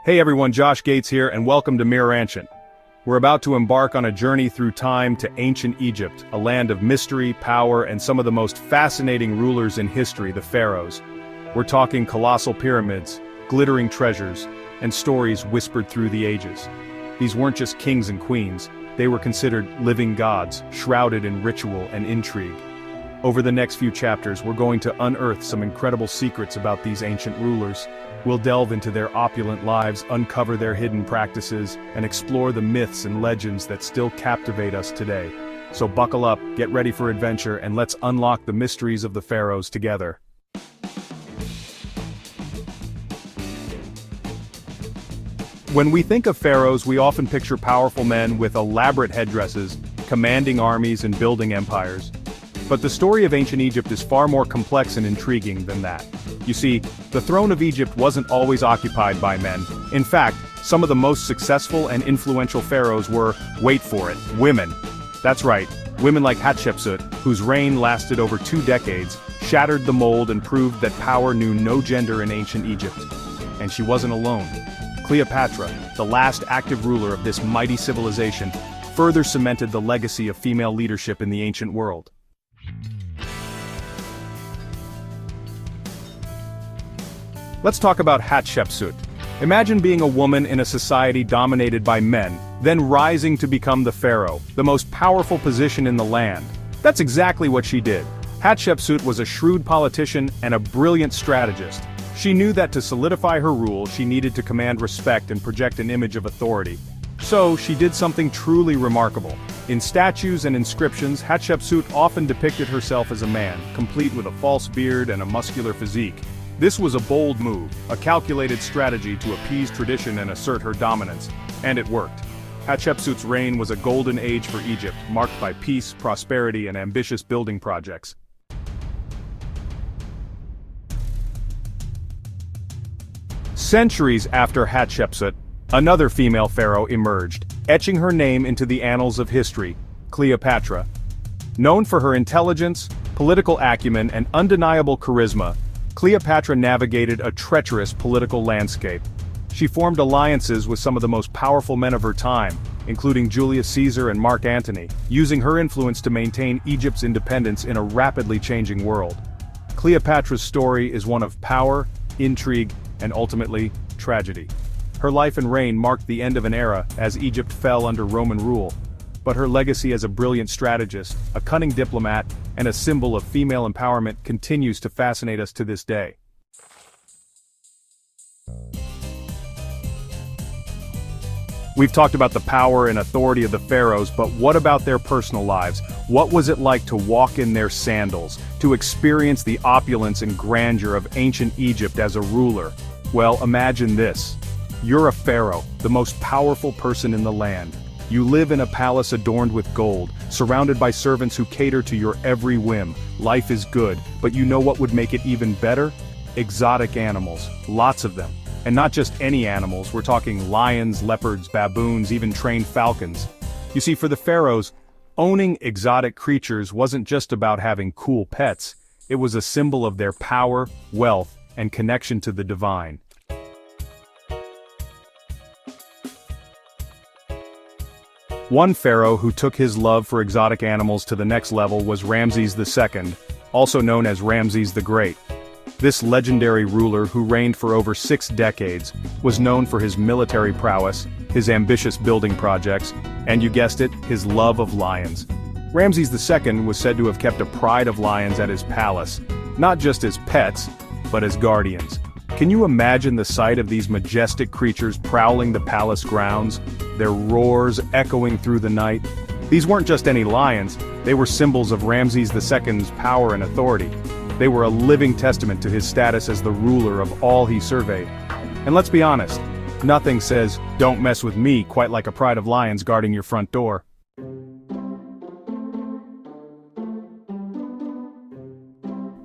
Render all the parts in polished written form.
Hey everyone, Josh Gates here, and welcome to Mirror Ancient. We're about to embark on a journey through time to ancient Egypt, a land of mystery, power, and some of the most fascinating rulers in history, the Pharaohs. We're talking colossal pyramids, glittering treasures, and stories whispered through the ages. These weren't just kings and queens, they were considered living gods, shrouded in ritual and intrigue. Over the next few chapters, we're going to unearth some incredible secrets about these ancient rulers. We'll delve into their opulent lives, uncover their hidden practices, and explore the myths and legends that still captivate us today. So buckle up, get ready for adventure, and let's unlock the mysteries of the Pharaohs together. When we think of pharaohs, we often picture powerful men with elaborate headdresses, commanding armies and building empires. But the story of ancient Egypt is far more complex and intriguing than that. You see, the throne of Egypt wasn't always occupied by men. In fact, some of the most successful and influential pharaohs were, wait for it, women. That's right, women like Hatshepsut, whose reign lasted over 2 decades, shattered the mold and proved that power knew no gender in ancient Egypt. And she wasn't alone. Cleopatra, the last active ruler of this mighty civilization, further cemented the legacy of female leadership in the ancient world. Let's talk about Hatshepsut. Imagine being a woman in a society dominated by men, then rising to become the pharaoh, the most powerful position in the land. That's exactly what she did. Hatshepsut was a shrewd politician and a brilliant strategist. She knew that to solidify her rule, she needed to command respect and project an image of authority. So, she did something truly remarkable. In statues and inscriptions, Hatshepsut often depicted herself as a man, complete with a false beard and a muscular physique. This was a bold move, a calculated strategy to appease tradition and assert her dominance. And it worked. Hatshepsut's reign was a golden age for Egypt, marked by peace, prosperity, and ambitious building projects. Centuries after Hatshepsut, another female pharaoh emerged, etching her name into the annals of history, Cleopatra. Known for her intelligence, political acumen, and undeniable charisma, Cleopatra navigated a treacherous political landscape. She formed alliances with some of the most powerful men of her time, including Julius Caesar and Mark Antony, using her influence to maintain Egypt's independence in a rapidly changing world. Cleopatra's story is one of power, intrigue, and ultimately, tragedy. Her life and reign marked the end of an era as Egypt fell under Roman rule. But her legacy as a brilliant strategist, a cunning diplomat, and a symbol of female empowerment continues to fascinate us to this day. We've talked about the power and authority of the pharaohs, but what about their personal lives? What was it like to walk in their sandals, to experience the opulence and grandeur of ancient Egypt as a ruler? Well, imagine this. You're a pharaoh, the most powerful person in the land. You live in a palace adorned with gold, surrounded by servants who cater to your every whim. Life is good, but you know what would make it even better? Exotic animals, lots of them. And not just any animals, we're talking lions, leopards, baboons, even trained falcons. You see, for the pharaohs, owning exotic creatures wasn't just about having cool pets, it was a symbol of their power, wealth, and connection to the divine. One pharaoh who took his love for exotic animals to the next level was Ramses II, also known as Ramses the Great. This legendary ruler, who reigned for over 6 decades, was known for his military prowess, his ambitious building projects, and you guessed it, his love of lions. Ramses II was said to have kept a pride of lions at his palace, not just as pets, but as guardians. Can you imagine the sight of these majestic creatures prowling the palace grounds, their roars echoing through the night? These weren't just any lions, they were symbols of Ramses II's power and authority. They were a living testament to his status as the ruler of all he surveyed. And let's be honest, nothing says, "Don't mess with me," quite like a pride of lions guarding your front door.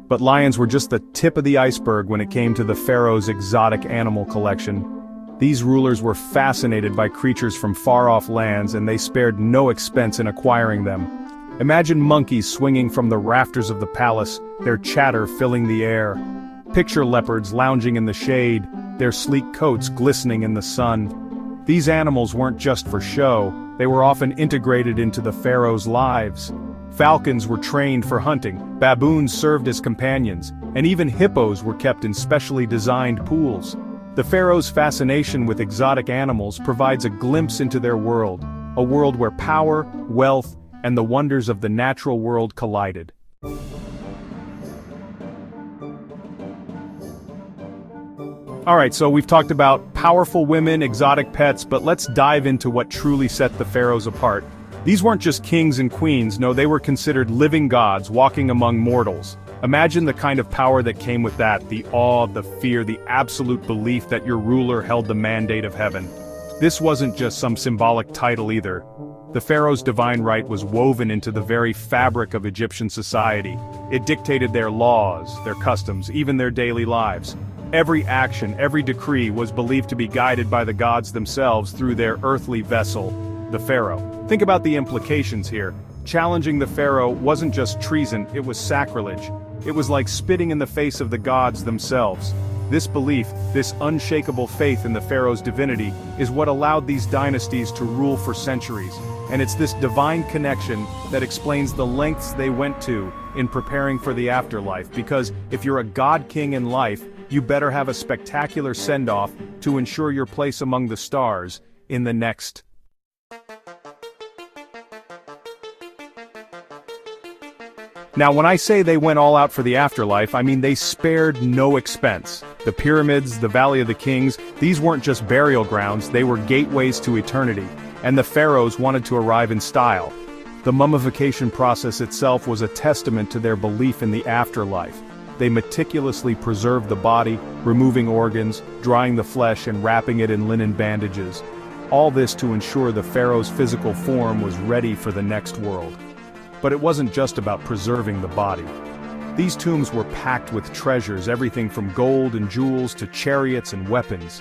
But lions were just the tip of the iceberg when it came to the pharaoh's exotic animal collection. These rulers were fascinated by creatures from far-off lands, and they spared no expense in acquiring them. Imagine monkeys swinging from the rafters of the palace, their chatter filling the air. Picture leopards lounging in the shade, their sleek coats glistening in the sun. These animals weren't just for show, they were often integrated into the pharaohs' lives. Falcons were trained for hunting, baboons served as companions, and even hippos were kept in specially designed pools. The pharaohs' fascination with exotic animals provides a glimpse into their world, a world where power, wealth, and the wonders of the natural world collided. Alright, so we've talked about powerful women, exotic pets, but let's dive into what truly set the pharaohs apart. These weren't just kings and queens, no, they were considered living gods walking among mortals. Imagine the kind of power that came with that, the awe, the fear, the absolute belief that your ruler held the mandate of heaven. This wasn't just some symbolic title either. The pharaoh's divine right was woven into the very fabric of Egyptian society. It dictated their laws, their customs, even their daily lives. Every action, every decree was believed to be guided by the gods themselves through their earthly vessel, the pharaoh. Think about the implications here. Challenging the pharaoh wasn't just treason, it was sacrilege. It was like spitting in the face of the gods themselves. This belief, this unshakable faith in the pharaoh's divinity, is what allowed these dynasties to rule for centuries. And it's this divine connection that explains the lengths they went to in preparing for the afterlife, because if you're a god king in life, you better have a spectacular send-off to ensure your place among the stars in the next. Now, when I say they went all out for the afterlife, I mean they spared no expense. The pyramids, the Valley of the Kings, these weren't just burial grounds, they were gateways to eternity. And the pharaohs wanted to arrive in style. The mummification process itself was a testament to their belief in the afterlife. They meticulously preserved the body, removing organs, drying the flesh and wrapping it in linen bandages. All this to ensure the pharaoh's physical form was ready for the next world. But it wasn't just about preserving the body. These tombs were packed with treasures, everything from gold and jewels to chariots and weapons.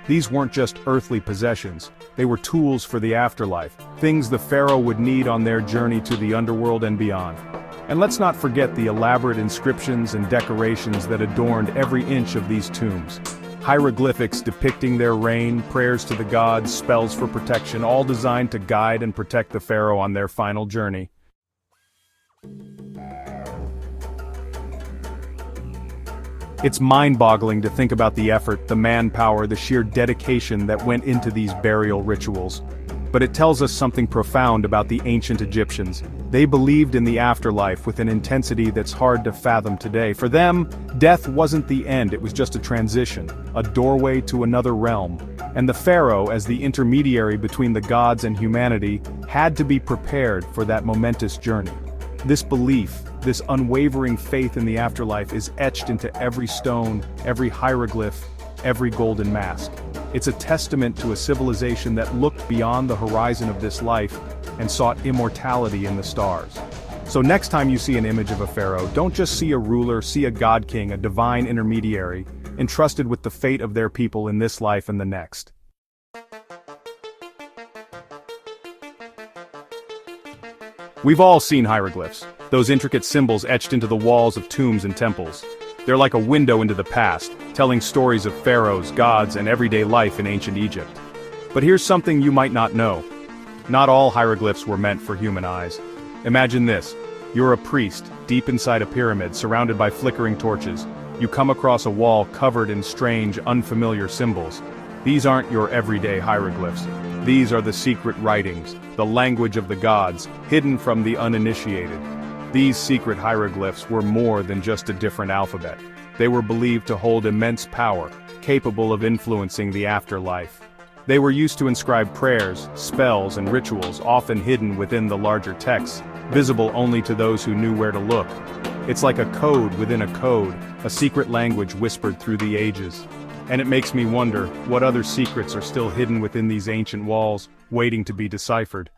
These weren't just earthly possessions, they were tools for the afterlife, things the pharaoh would need on their journey to the underworld and beyond. And let's not forget the elaborate inscriptions and decorations that adorned every inch of these tombs. Hieroglyphics depicting their reign, prayers to the gods, spells for protection, all designed to guide and protect the pharaoh on their final journey. It's mind-boggling to think about the effort, the manpower, the sheer dedication that went into these burial rituals. But it tells us something profound about the ancient Egyptians. They believed in the afterlife with an intensity that's hard to fathom today. For them, death wasn't the end, it was just a transition, a doorway to another realm. And the pharaoh, as the intermediary between the gods and humanity, had to be prepared for that momentous journey. This belief, this unwavering faith in the afterlife is etched into every stone, every hieroglyph, every golden mask. It's a testament to a civilization that looked beyond the horizon of this life and sought immortality in the stars. So next time you see an image of a pharaoh, don't just see a ruler, see a god king, a divine intermediary, entrusted with the fate of their people in this life and the next. We've all seen hieroglyphs, those intricate symbols etched into the walls of tombs and temples. They're like a window into the past, telling stories of pharaohs, gods, and everyday life in ancient Egypt. But here's something you might not know. Not all hieroglyphs were meant for human eyes. Imagine this. You're a priest, deep inside a pyramid, surrounded by flickering torches. You come across a wall covered in strange, unfamiliar symbols. These aren't your everyday hieroglyphs. These are the secret writings, the language of the gods, hidden from the uninitiated. These secret hieroglyphs were more than just a different alphabet. They were believed to hold immense power, capable of influencing the afterlife. They were used to inscribe prayers, spells, and rituals, often hidden within the larger texts, visible only to those who knew where to look. It's like a code within a code, a secret language whispered through the ages. And it makes me wonder, what other secrets are still hidden within these ancient walls, waiting to be deciphered?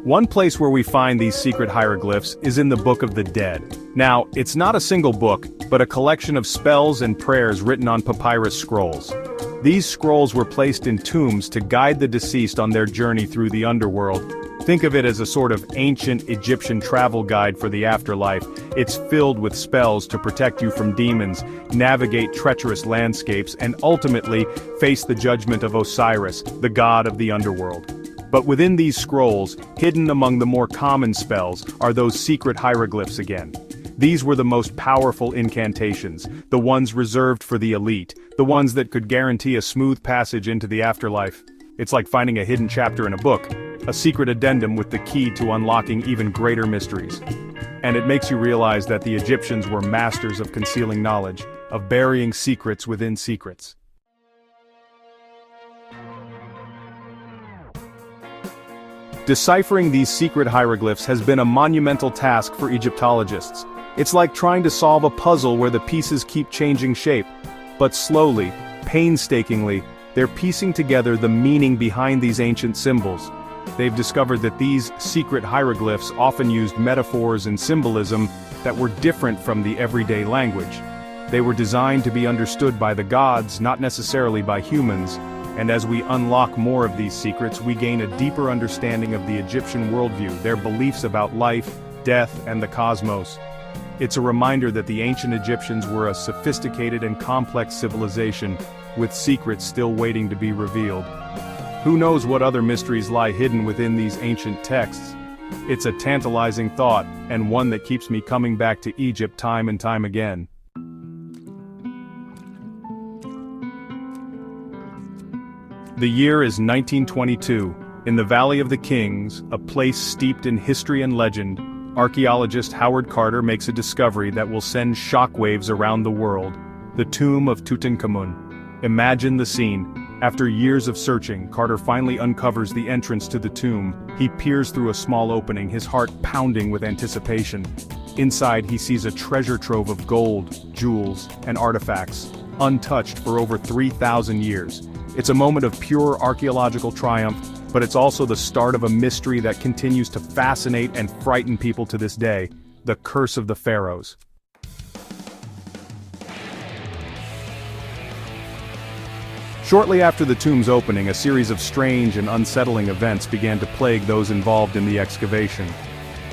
One place where we find these secret hieroglyphs is in the Book of the Dead. Now, it's not a single book, but a collection of spells and prayers written on papyrus scrolls. These scrolls were placed in tombs to guide the deceased on their journey through the underworld. Think of it as a sort of ancient Egyptian travel guide for the afterlife. It's filled with spells to protect you from demons, navigate treacherous landscapes, and ultimately face the judgment of Osiris, the god of the underworld. But within these scrolls, hidden among the more common spells, are those secret hieroglyphs again. These were the most powerful incantations, the ones reserved for the elite, the ones that could guarantee a smooth passage into the afterlife. It's like finding a hidden chapter in a book, a secret addendum with the key to unlocking even greater mysteries. And it makes you realize that the Egyptians were masters of concealing knowledge, of burying secrets within secrets. Deciphering these secret hieroglyphs has been a monumental task for Egyptologists. It's like trying to solve a puzzle where the pieces keep changing shape. But slowly, painstakingly, they're piecing together the meaning behind these ancient symbols. They've discovered that these secret hieroglyphs often used metaphors and symbolism that were different from the everyday language. They were designed to be understood by the gods, not necessarily by humans. And as we unlock more of these secrets, we gain a deeper understanding of the Egyptian worldview, their beliefs about life, death, and the cosmos. It's a reminder that the ancient Egyptians were a sophisticated and complex civilization, with secrets still waiting to be revealed. Who knows what other mysteries lie hidden within these ancient texts? It's a tantalizing thought, and one that keeps me coming back to Egypt time and time again. The year is 1922. In the Valley of the Kings, a place steeped in history and legend, archaeologist Howard Carter makes a discovery that will send shockwaves around the world: the tomb of Tutankhamun. Imagine the scene. After years of searching, Carter finally uncovers the entrance to the tomb. He peers through a small opening, his heart pounding with anticipation. Inside, he sees a treasure trove of gold, jewels, and artifacts, untouched for over 3,000 years. It's a moment of pure archaeological triumph, but it's also the start of a mystery that continues to fascinate and frighten people to this day: the curse of the Pharaohs. Shortly after the tomb's opening, a series of strange and unsettling events began to plague those involved in the excavation.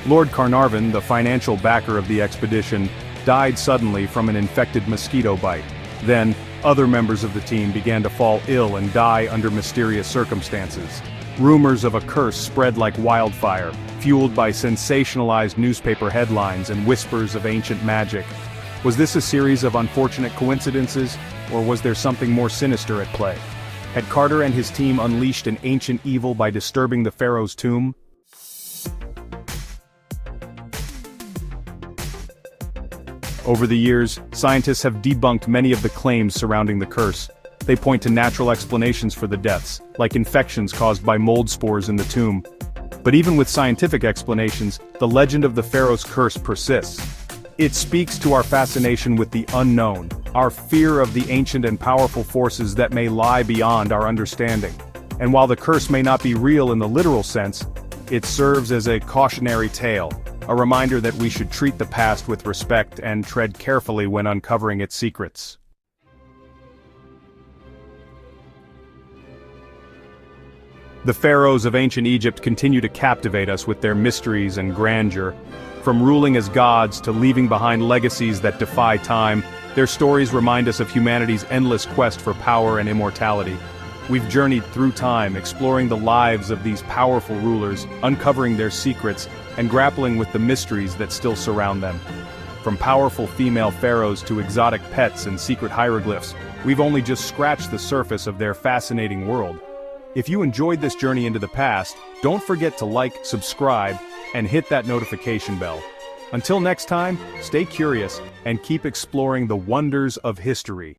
Lord Carnarvon, the financial backer of the expedition, died suddenly from an infected mosquito bite. Then, other members of the team began to fall ill and die under mysterious circumstances. Rumors of a curse spread like wildfire, fueled by sensationalized newspaper headlines and whispers of ancient magic. Was this a series of unfortunate coincidences, or was there something more sinister at play? Had Carter and his team unleashed an ancient evil by disturbing the pharaoh's tomb? Over the years, scientists have debunked many of the claims surrounding the curse. They point to natural explanations for the deaths, like infections caused by mold spores in the tomb. But even with scientific explanations, the legend of the pharaoh's curse persists. It speaks to our fascination with the unknown, our fear of the ancient and powerful forces that may lie beyond our understanding. And while the curse may not be real in the literal sense, it serves as a cautionary tale, a reminder that we should treat the past with respect and tread carefully when uncovering its secrets. The pharaohs of ancient Egypt continue to captivate us with their mysteries and grandeur. From ruling as gods to leaving behind legacies that defy time, their stories remind us of humanity's endless quest for power and immortality. We've journeyed through time, exploring the lives of these powerful rulers, uncovering their secrets, and grappling with the mysteries that still surround them. From powerful female pharaohs to exotic pets and secret hieroglyphs, we've only just scratched the surface of their fascinating world. If you enjoyed this journey into the past, don't forget to like, subscribe, and hit that notification bell. Until next time, stay curious and keep exploring the wonders of history.